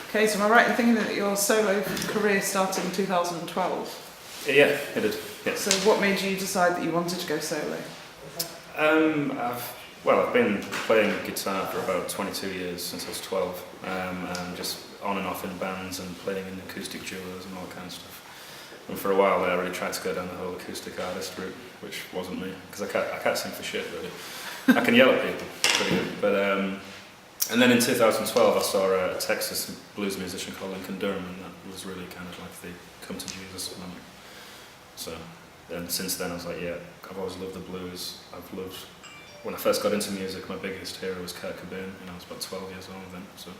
Okay, so am I right in thinking that your solo career started in 2012? Yeah, it did. Yeah. So what made you decide that you wanted to go solo? I've been playing guitar for about 22 years, since I was 12, and just on and off in bands and playing in acoustic duos and all that kind of stuff. And for a while there, I really tried to go down the whole acoustic artist route, which wasn't me, because I can't sing for shit, really. I can yell at people pretty good, but and then in 2012 I saw a Texas blues musician called Lincoln Durham, and that was really kind of like the come to Jesus moment. So, and since then I was like, yeah, I've always loved the blues. When I first got into music, my biggest hero was Kurt Cobain, and I was about 12 years old then. So,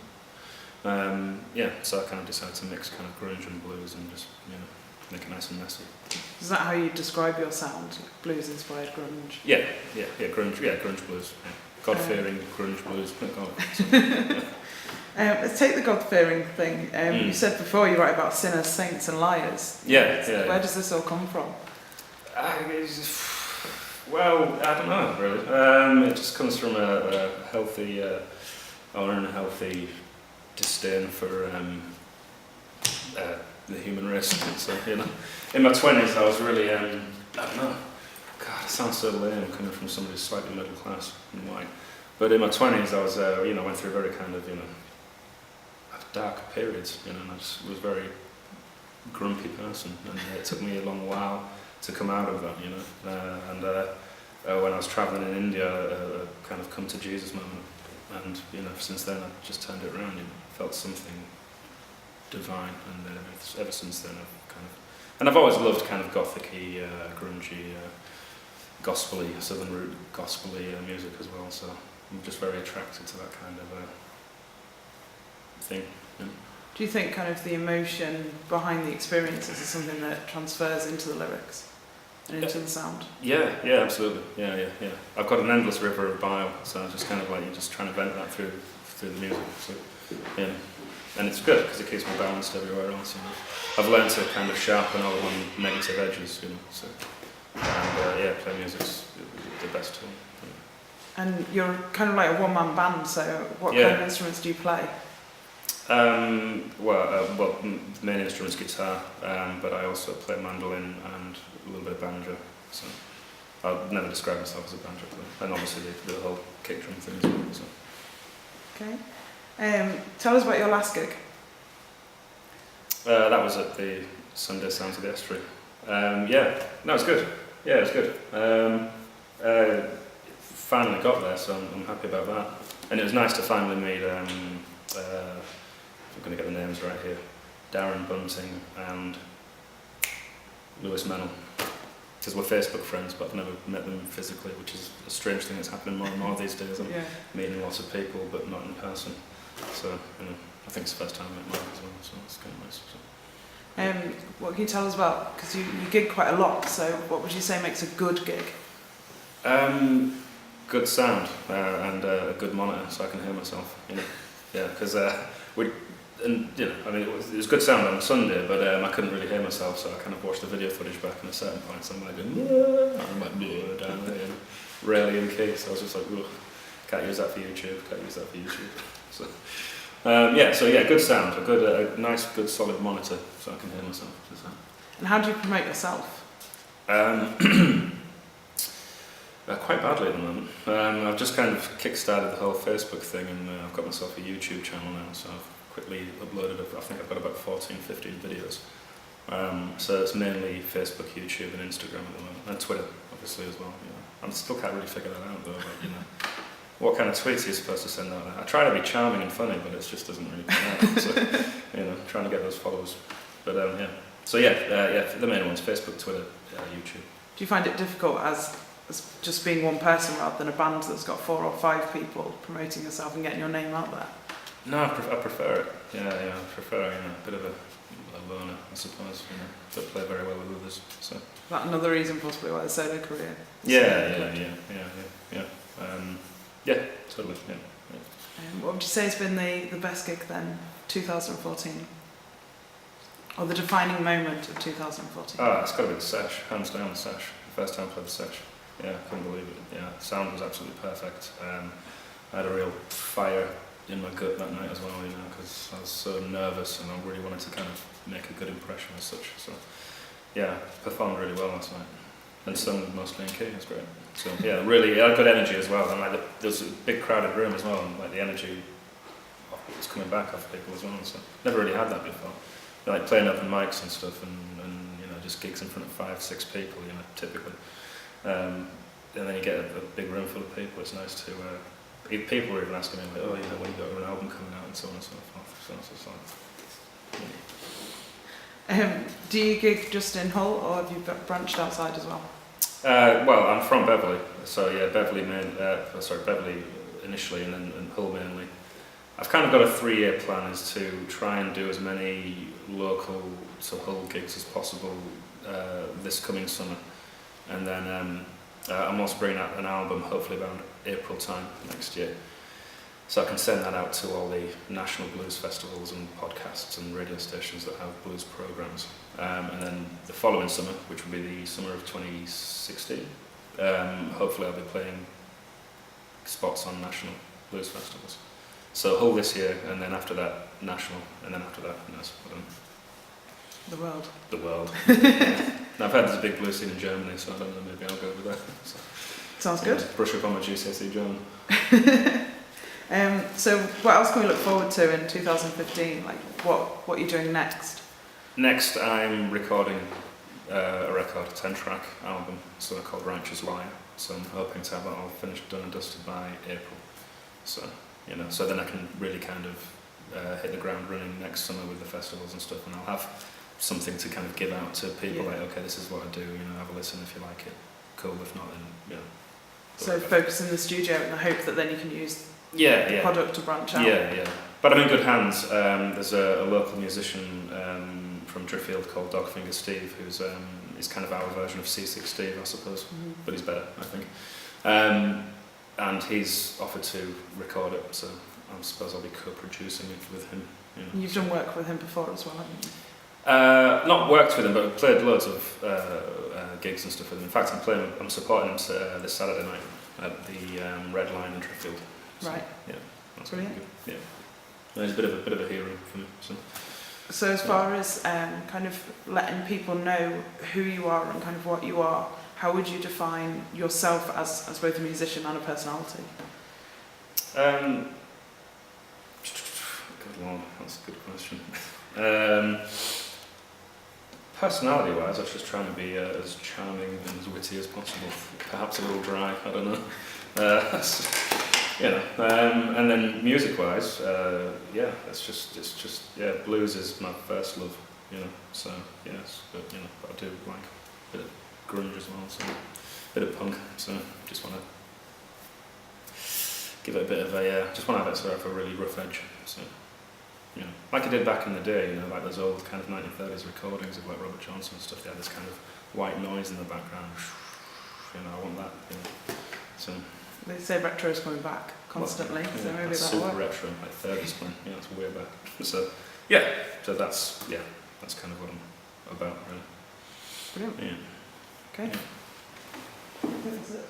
so I kind of decided to mix kind of grunge and blues and just, make it nice and messy. Is that how you describe your sound? Blues-inspired grunge? Yeah, grunge blues. Yeah. God-fearing grunge blues. Let's take the God-fearing thing. You said before you write about sinners, saints and liars. Where does this all come from? Well, I don't know, really. It just comes from a healthy, unhealthy disdain for the human race. So, in my 20s I was really, I don't know, God, it sounds so lame coming from somebody who's slightly middle class and white. But in my 20s I was, went through a very kind of, dark periods, and I just was a very grumpy person, and it took me a long while to come out of that, when I was travelling in India, I kind of come to Jesus moment, and since then I've just turned it around, felt something divine, and ever since then I've always loved kind of gothic-y, grungy, gospel-y, southern root gospel-y music as well, so I'm just very attracted to that kind of thing. Do you think kind of the emotion behind the experiences is something that transfers into the lyrics and into the sound? Yeah, absolutely. Yeah. I've got an endless river of bile, so just kind of like you're just trying to vent that through the music. So, and it's good because it keeps me balanced everywhere else. I've learned to kind of sharpen all my negative edges. So, and play music's the best tool. And you're kind of like a one-man band. So, what kind of instruments do you play? The main instrument's guitar, but I also play mandolin and a little bit of banjo. So I'd never describe myself as a banjo player, and obviously the whole kick drum thing as well. So. Okay. Tell us about your last gig. That was at the Sunday Sounds of the Estuary. It was good. Yeah, it was good. Finally got there, so I'm happy about that. And it was nice to finally meet. I'm going to get the names right here. Darren Bunting and Lewis Mennel. Because we're Facebook friends, but I've never met them physically, which is a strange thing that's happening more and more these days. I'm meeting lots of people, but not in person. So, I think it's the first time I met Mark as well, so it's kind of nice. So. What can you tell us about, because you gig quite a lot, so what would you say makes a good gig? Good sound and a good monitor, so I can hear myself. Because it was good sound on Sunday, but I couldn't really hear myself, so I kind of watched the video footage back, and at certain points I'm like going, I'm like down there, rarely in key, so I was just like, can't use that for YouTube. So, good sound, a nice, good, solid monitor, so I can hear myself. And how do you promote yourself? Quite badly at the moment. I've just kind of kick-started the whole Facebook thing, and I've got myself a YouTube channel now, so I've quickly uploaded, I think I've got about 14, 15 videos. So it's mainly Facebook, YouTube and Instagram at the moment, and Twitter obviously as well. I still can't really figure that out though, what kind of tweets are you supposed to send out there? I try to be charming and funny, but it just doesn't really come out, so trying to get those followers. But the main ones, Facebook, Twitter, YouTube. Do you find it difficult as just being one person rather than a band that's got 4 or 5 people promoting yourself and getting your name out there? No, I prefer it. I prefer a bit of a loner, I suppose, but play very well with others. So. Is that another reason possibly why the solo career? Totally. What would you say has been the best gig then, 2014? Or the defining moment of 2014? It's got to be the sesh, hands down the sesh. The first time I played the sesh. I couldn't believe it. The sound was absolutely perfect. I had a real fire in my gut that night as well, you know, because I was so nervous and I really wanted to kind of make a good impression as such. So yeah, performed really well last night, and sung mostly in key. It was great. So yeah, really good energy as well, and like there was a big crowded room as well, and like the energy was coming back off people as well. So never really had that before. Like playing open mics and stuff, and you know, just gigs in front of 5-6 people, you know, typically. And then you get a big room full of people. It's nice to. People were even asking me like, oh, you know, when you got an album coming out and so on and so forth. So it's like. Do you gig just in Hull, or have you branched outside as well? Well, I'm from Beverley, so yeah, Beverley initially, and then Hull mainly. I've kind of got a 3-year plan, is to try and do as many local to Hull gigs as possible this coming summer, and then I'm also bringing out an album hopefully around April time next year, so I can send that out to all the national blues festivals and podcasts and radio stations that have blues programs, and then the following summer, which will be the summer of 2016, hopefully I'll be playing spots on national blues festivals. So Hull this year, and then after that national, and then after that, The world. The world. Now, I've heard there's a big blues scene in Germany, so I don't know, maybe I'll go over there. So, sounds good. Brush up on my GCSE German. So what else can we look forward to in 2015? Like what are you doing next? Next, I'm recording a 10-track album, so called Righteous Liar. So I'm hoping to have that all finished, done and dusted by April. So, you know, so then I can really kind of hit the ground running next summer with the festivals and stuff, and I'll have something to kind of give out to people, like, okay, this is what I do, you know, have a listen if you like it. Cool, if not, then, you know. So focus in the studio in the hope that then you can use the product to branch out. Yeah. But I'm in good hands. There's a local musician from Driffield called Dogfinger Steve, who's kind of our version of C6 Steve, I suppose, but he's better, I think. And he's offered to record it, so I suppose I'll be co-producing it with him. You know. You've done work with him before as well, haven't you? Not worked with him, but I've played loads of gigs and stuff with him. In fact, I'm supporting him this Saturday night at the Red Lion in Driffield. So, right. Yeah. That's brilliant. Good. Yeah. He's a bit of a hero for me. So as far as kind of letting people know who you are and kind of what you are, how would you define yourself as both a musician and a personality? Good Lord, that's a good question. Personality-wise, I was just trying to be as charming and as witty as possible. Perhaps a little dry, I don't know. You know, and then music-wise, it's just blues is my first love, you know. So yes, but you know, I do like a bit of grunge as well, so a bit of punk. So just want to give it a bit of just want to have it sort of a really rough edge. So. You know, like I did back in the day, you know, like those old kind of 1930s recordings of like Robert Johansson and stuff. They had this kind of white noise in the background. You know, I want that. You know, so they say retro is coming back constantly, so maybe that's that'll super work. retro, like 30s one. Yeah, it's way back. So that's kind of what I'm about, really. Brilliant. Yeah. Okay. Yeah. That's it.